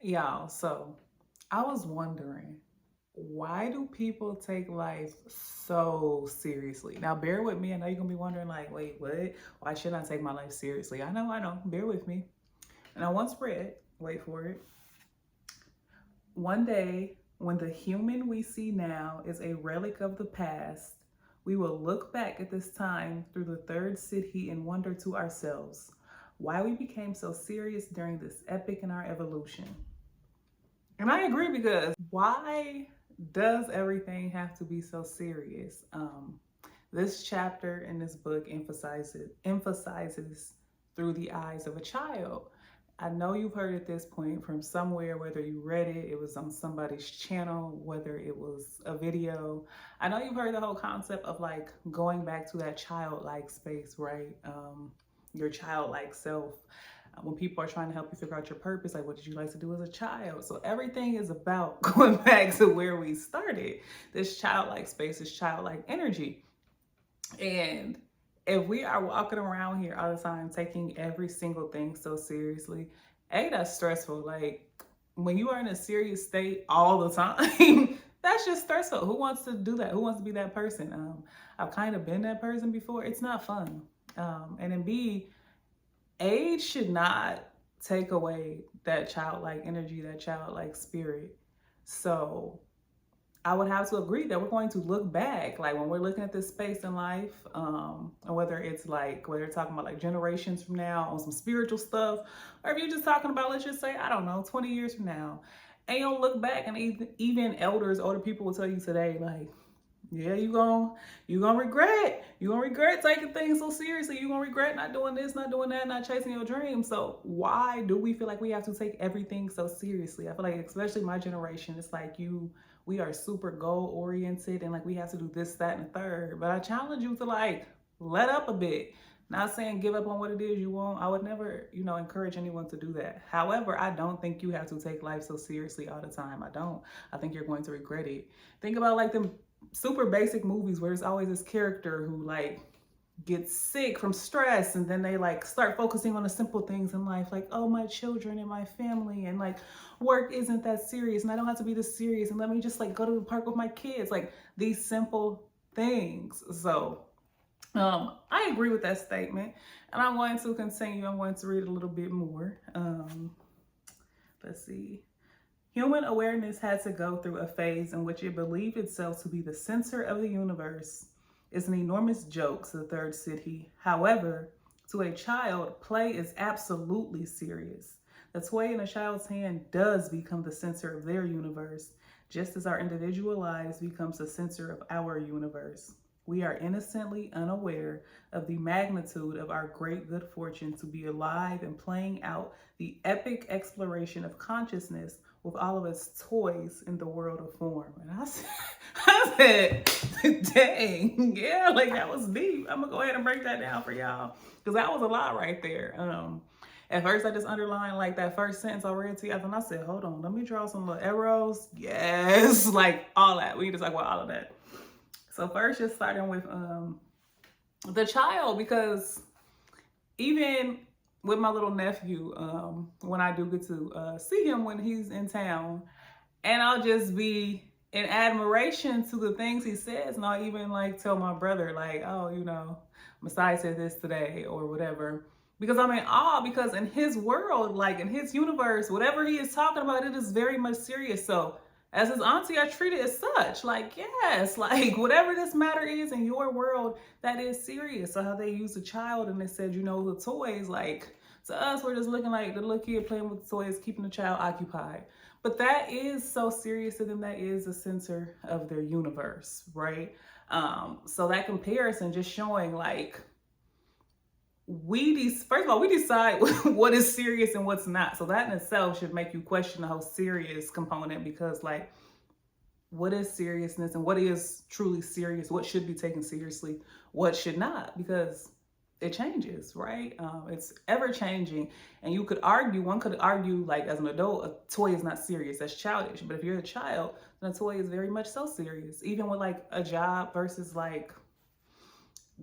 Y'all, so I was wondering, why do people take life so seriously? Now, bear with me. I know you're gonna be wondering, like, wait, what? Why should I take my life seriously? I know. Bear with me. And I once read, wait for it. One day, when the human we see now is a relic of the past, we will look back at this time through the third city and wonder to ourselves why we became so serious during this epic in our evolution. And I agree because why does everything have to be so serious? This chapter in this book emphasizes through the eyes of a child. I know you've heard at this point from somewhere, whether you read it, it was on somebody's channel, whether it was a video. I know you've heard the whole concept of like going back to that childlike space, right? Your childlike self. When people are trying to help you figure out your purpose, like what did you like to do as a child? So everything is about going back to where we started, this childlike space, this childlike energy. And if we are walking around here all the time taking every single thing so seriously, that's stressful. Like when you are in a serious state all the time, that's just stressful. Who wants to do that? Who wants to be that person? I've kind of been that person before. It's not fun. And then B, age should not take away that childlike energy, that childlike spirit. So I would have to agree that we're going to look back, like when we're looking at this space in life, and whether it's like, whether you're talking about like generations from now on some spiritual stuff, or if you're just talking about, let's just say, I don't know, 20 years from now, and you'll look back and even elders, older people will tell you today, like, yeah, you gonna regret. You gonna regret taking things so seriously. You gonna regret not doing this, not doing that, not chasing your dreams. So why do we feel like we have to take everything so seriously? I feel like, especially my generation, it's like we are super goal oriented and like we have to do this, that, and the third. But I challenge you to like let up a bit. Not saying give up on what it is you want. I would never, encourage anyone to do that. However, I don't think you have to take life so seriously all the time. I don't. I think you're going to regret it. Think about like them super basic movies where there's always this character who like gets sick from stress and then they like start focusing on the simple things in life, like, oh, my children and my family, and like work isn't that serious and I don't have to be this serious, and let me just like go to the park with my kids, like these simple things. So I agree with that statement, and I'm going to continue. I'm going to read a little bit more. Let's see. Human awareness had to go through a phase in which it believed itself to be the center of the universe. It's an enormous joke, said the third city. However, to a child, play is absolutely serious. The toy in a child's hand does become the center of their universe, just as our individual lives becomes the center of our universe. We are innocently unaware of the magnitude of our great good fortune to be alive and playing out the epic exploration of consciousness with all of its toys in the world of form. And I said, dang, yeah, like that was deep. I'm gonna go ahead and break that down for y'all because that was a lot right there. At first, I just underlined like that first sentence I read to you, and I said, hold on, let me draw some little arrows. Yes, like all that. We need to talk about all of that. So first, just starting with the child, because even with my little nephew, when I do get to see him when he's in town, and I'll just be in admiration to the things he says, and I'll even like tell my brother, like, oh, Messiah said this today or whatever. Because I'm in awe, because in his world, like in his universe, whatever he is talking about, it is very much serious. So as his auntie, I treat it as such. Like, yes, like whatever this matter is in your world, that is serious. So how they use a child and they said, the toys, like to us, we're just looking like the little kid playing with the toys, keeping the child occupied. But that is so serious to them. That is the center of their universe, right? So that comparison just showing like first of all, we decide what is serious and what's not. So that in itself should make you question the whole serious component, because like what is seriousness and what is truly serious, what should be taken seriously, what should not, because it changes, right? It's ever changing. And one could argue like as an adult, a toy is not serious, that's childish. But if you're a child, then a toy is very much so serious. Even with like a job versus like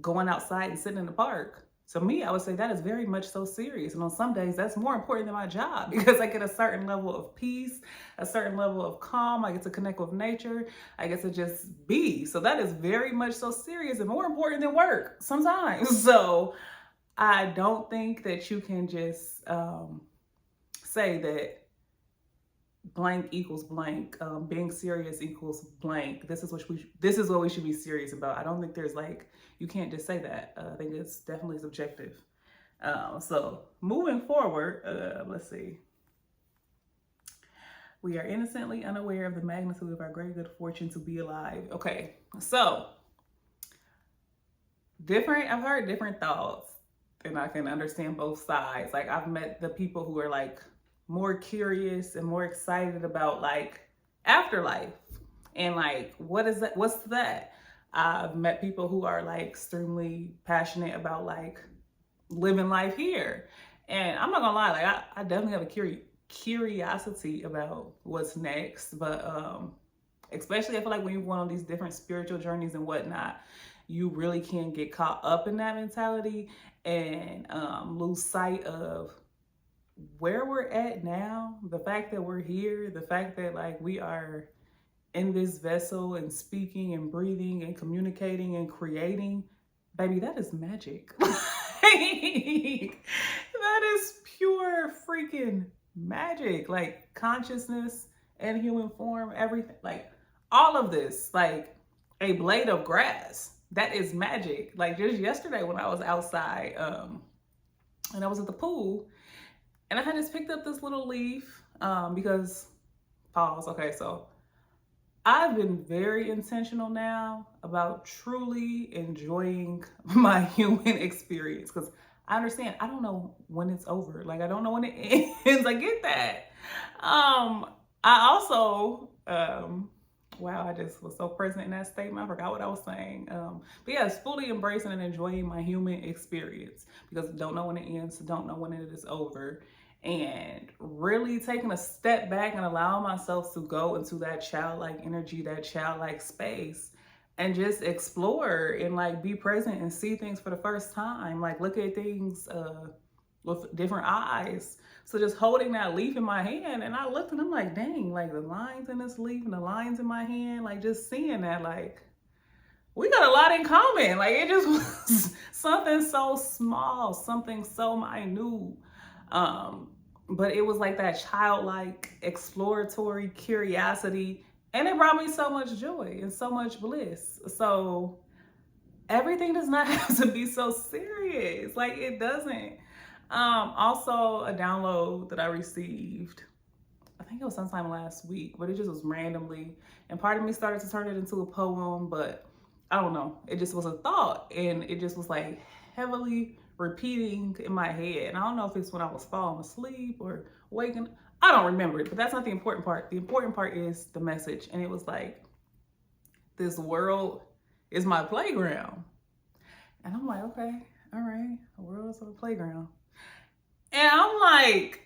going outside and sitting in the park. to me, I would say that is very much so serious. And on some days, that's more important than my job because I get a certain level of peace, a certain level of calm. I get to connect with nature. I get to just be. So that is very much so serious and more important than work sometimes. So I don't think that you can just say that blank equals blank. Being serious equals blank. This is what we should be serious about. I don't think there's like, you can't just say that. I think it's definitely subjective. So moving forward, let's see. We are innocently unaware of the magnitude of our great good fortune to be alive. Okay, so I've heard different thoughts and I can understand both sides. Like I've met the people who are like more curious and more excited about like afterlife and like what's that. I've met people who are like extremely passionate about like living life here. And I'm not gonna lie, like I definitely have a curiosity about what's next. But especially I feel like when you're going on these different spiritual journeys and whatnot, you really can get caught up in that mentality and lose sight of where we're at now, the fact that we're here, the fact that like we are in this vessel and speaking and breathing and communicating and creating, baby, that is magic. That is pure freaking magic. Like consciousness and human form, everything, like all of this, like a blade of grass, that is magic. Like just yesterday when I was outside and I was at the pool and I had just picked up this little leaf because, pause, okay, so I've been very intentional now about truly enjoying my human experience because I understand I don't know when it's over. Like I don't know when it ends. I get that. I also, wow, I just was so present in that statement. I forgot what I was saying. But yeah, it's fully embracing and enjoying my human experience because I don't know when it ends, don't know when it is over. And really taking a step back and allowing myself to go into that childlike energy, that childlike space, and just explore and like be present and see things for the first time. Like look at things with different eyes. So just holding that leaf in my hand, and I looked and I'm like, dang, like the lines in this leaf and the lines in my hand, like just seeing that, like we got a lot in common. Like it just was something so small, something so minute. But it was like that childlike exploratory curiosity, and it brought me so much joy and so much bliss. So everything does not have to be so serious. Like it doesn't. Also a download that I received, I think it was sometime last week, but it just was randomly, and part of me started to turn it into a poem, but I don't know, it just was a thought and it just was like heavily repeating in my head. And I don't know if it's when I was falling asleep or waking, I don't remember it, but that's not the important part. The important part is the message. And it was like, this world is my playground. And I'm like, okay, all right, the world is a playground. And I'm like,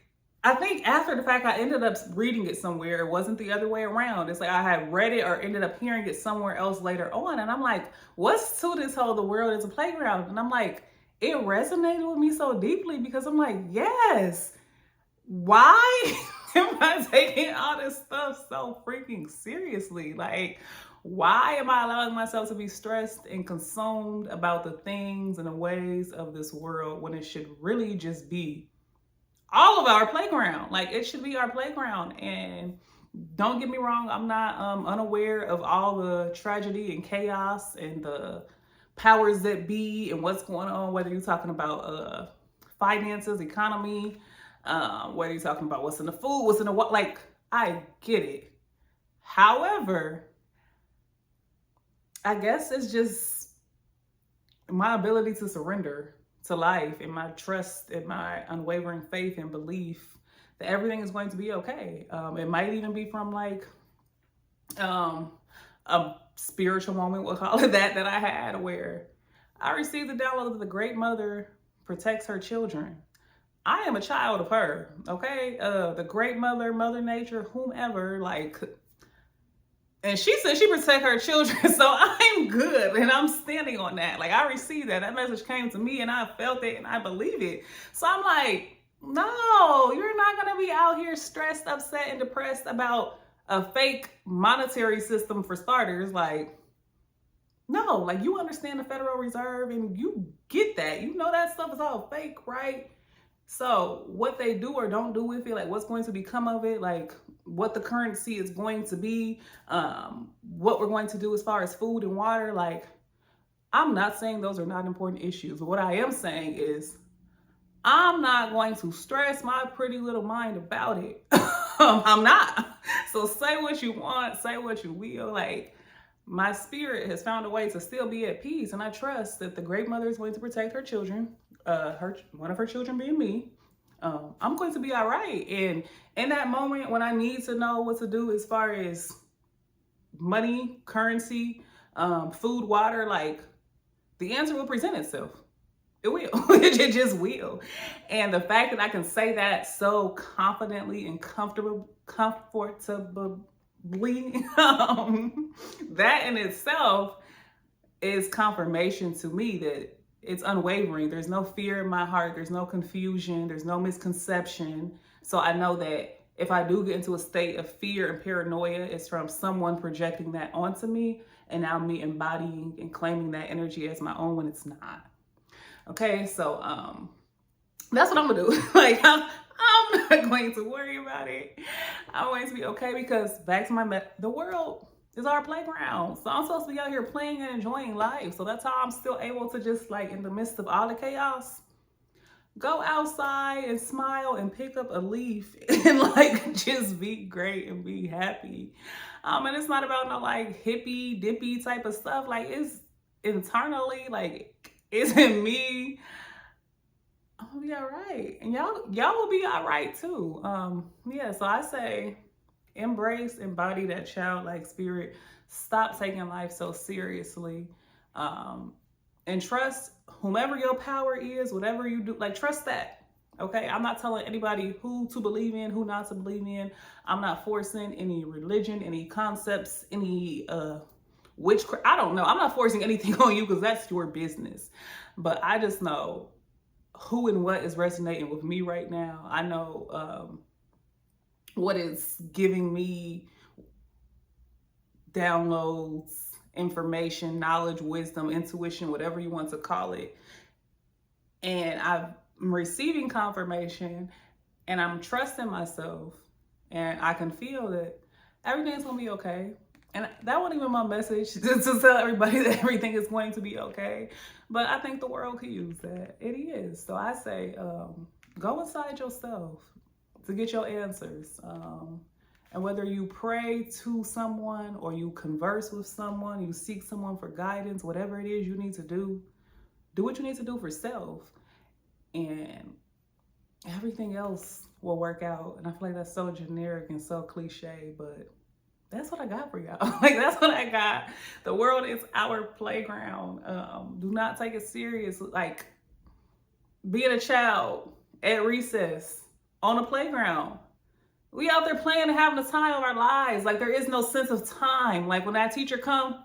I think after the fact, I ended up reading it somewhere. It wasn't the other way around. It's like I had read it or ended up hearing it somewhere else later on. And I'm like, what's to this whole the world is a playground? And I'm like, it resonated with me so deeply because I'm like, yes, why am I taking all this stuff so freaking seriously? Like, why am I allowing myself to be stressed and consumed about the things and the ways of this world when it should really just be all of our playground? Like it should be our playground. And don't get me wrong, I'm not unaware of all the tragedy and chaos and the powers that be and what's going on, whether you're talking about finances, economy, whether you're talking about what's in the food, what's in the what, like I get it. However, I guess it's just my ability to surrender to life and my trust and my unwavering faith and belief that everything is going to be okay. It might even be from like a spiritual moment, we'll call it that I had, where I received the download that the great mother protects her children. I am a child of her, okay? The great mother, Mother Nature, whomever, like And she said she protect her children, so I'm good, and I'm standing on that. Like, I received that. That message came to me, and I felt it, and I believe it. So I'm like, no, you're not gonna be out here stressed, upset, and depressed about a fake monetary system for starters. Like, no, like, you understand the Federal Reserve, and you get that. You know that stuff is all fake, right? So what they do or don't do with it, like what's going to become of it, like what the currency is going to be, what we're going to do as far as food and water, like I'm not saying those are not important issues. But what I am saying is I'm not going to stress my pretty little mind about it. I'm not. So say what you want, say what you will. Like, my spirit has found a way to still be at peace, and I trust that the Great Mother is going to protect her children. One of her children being me. I'm going to be all right. And in that moment when I need to know what to do as far as money, currency, food, water, like the answer will present itself. It will. It just will. And the fact that I can say that so confidently and comfortably, that in itself is confirmation to me that it's unwavering. There's no fear in my heart. There's no confusion. There's no misconception. So I know that if I do get into a state of fear and paranoia, it's from someone projecting that onto me, and now me embodying and claiming that energy as my own when it's not. Okay, so that's what I'm gonna do. Like, I'm not going to worry about it. I'm going to be okay, because back to the world is our playground. So I'm supposed to be out here playing and enjoying life. So that's how I'm still able to just, like, in the midst of all the chaos, go outside and smile and pick up a leaf and like just be great and be happy. And it's not about no like hippy dippy type of stuff. Like, it's internally, like, it's in me. I'm gonna be all right, and y'all will be all right too. Yeah, so I say embrace, embody that childlike spirit. Stop taking life so seriously, and trust whomever your power is, whatever you do, like, trust that. Okay, I'm not telling anybody who to believe in, who not to believe in. I'm not forcing any religion, any concepts, any witchcraft. I don't know. I'm not forcing anything on you, because that's your business. But I just know who and what is resonating with me right now. I know what is giving me downloads, information, knowledge, wisdom, intuition, whatever you want to call it. And I'm receiving confirmation, and I'm trusting myself, and I can feel that everything's gonna be okay. And that wasn't even my message, just to tell everybody that everything is going to be okay. But I think the world could use that. It is. So I say, go inside yourself to get your answers. And whether you pray to someone or you converse with someone, you seek someone for guidance, whatever it is you need to do what you need to do for self. And everything else will work out. And I feel like that's so generic and so cliche, but that's what I got for y'all. Like, that's what I got. The world is our playground. Do not take it serious. Like, being a child at recess on a playground, we out there playing and having the time of our lives. Like, there is no sense of time. Like, when that teacher come,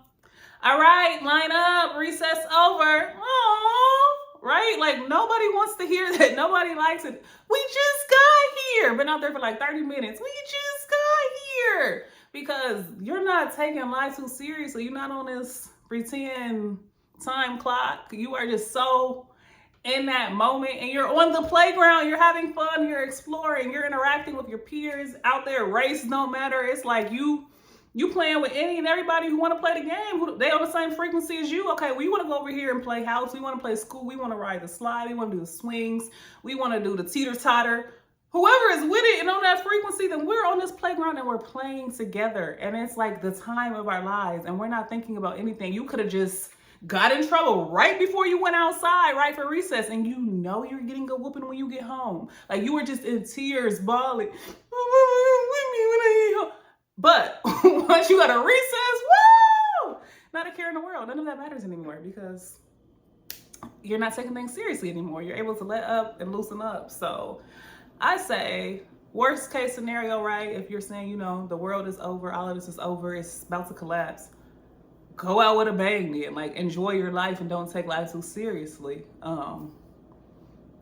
all right, line up, recess over. Oh, right? Like, nobody wants to hear that. Nobody likes it. We just got here. Been out there for like 30 minutes. We just got here. Because you're not taking life too seriously. You're not on this pretend time clock. You are just so in that moment, and you're on the playground. You're having fun. You're exploring. You're interacting with your peers out there. Race don't matter. It's like you playing with any and everybody who want to play the game. They on the same frequency as you. Okay, we want to go over here and play house. We want to play school. We want to ride the slide. We want to do the swings. We want to do the teeter-totter. Whoever is with it and on that frequency, then we're on this playground and we're playing together. And it's like the time of our lives, and we're not thinking about anything. You could have just got in trouble right before you went outside, right, for recess, and you know you're getting a whooping when you get home. Like, you were just in tears, bawling. But once you got a recess, woo! Not a care in the world. None of that matters anymore, because you're not taking things seriously anymore. You're able to let up and loosen up. So I say, Worst case scenario, right? If you're saying, you know, the world is over, all of this is over, it's about to collapse. Go out with a bang, then. Like, enjoy your life and don't take life too seriously.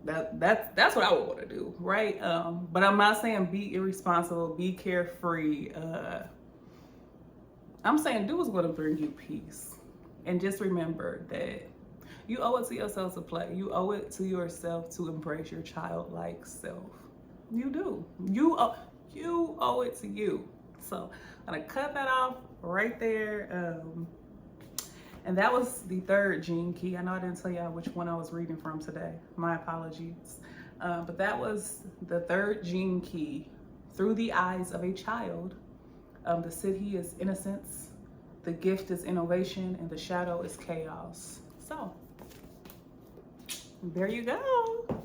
That's what I would want to do, right? But I'm not saying be irresponsible, be carefree. I'm saying do what's going to bring you peace, and just remember that you owe it to yourself to play. You owe it to yourself to embrace your childlike self. You do. You owe it to you. So I'm gonna cut that off right there. And that was the third gene key. I know I didn't tell y'all which one I was reading from today. My apologies. But that was the third gene key through the eyes of a child. The Siddhi is innocence, the gift is innovation, and the shadow is chaos. So there you go.